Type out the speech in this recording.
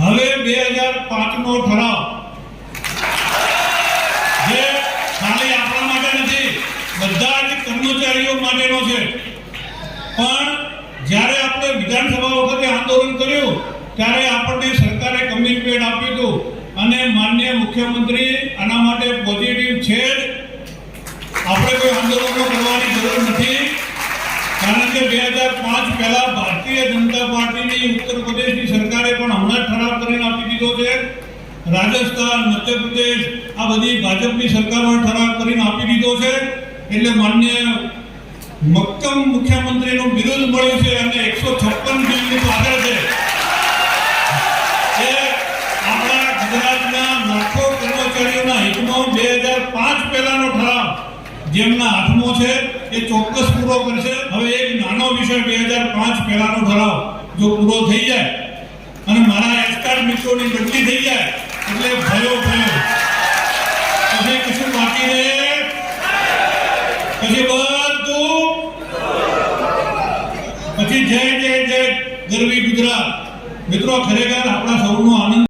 હવે 2005 નો ઠરાવ જે ખાલી આપણા માટે નથી, બધા જ કર્મચારીઓ માટેનો છે. પણ જ્યારે આપણે વિધાનસભા વખતે આંદોલન કર્યું ત્યારે આપણને સરકારે કમિટમેન્ટ આપ્યું હતું અને માનનીય મુખ્યમંત્રી આના માટે પોઝિટિવ છે જ. આપણે કોઈ આંદોલનો કરવાની જરૂર નથી, કારણ કે 2005 પહેલા ભારતીય જનતા પાર્ટીની ઉત્તર પ્રદેશની સરકારે પણ હમણાં ઠરાવ કરીને આપી દીધો છે. રાજસ્થાન, મધ્યપ્રદેશ આ બધી ભાજપની સરકારોએ ઠરાવ કરીને આપી દીધો છે. એટલે માનનીય મક્કમ મુખ્યમંત્રીનું બિરુદ મળ્યું છે અને 156 બિલની આગળ છે. એ આપણા ગુજરાતના લાખો કર્મચારીઓના હિતમાં 2005 પહેલાનો ઠરાવ જેમના હાથમાં છે એ ચોક્કસ પૂરો કરશે. હવે એક નાનો વિષય 2005 પહેલાનો ઠરાવ જો પૂરો થઈ જાય અને મારા એક્સપર્ટ મિત્રોની બદલી થઈ જાય એટલે ભયો પછી કશું બાકી રહે, પછી બધું પછી જય જય જય ગરવી ગુજરાત. મિત્રો, ખરેખર આપણા સૌનો આનંદ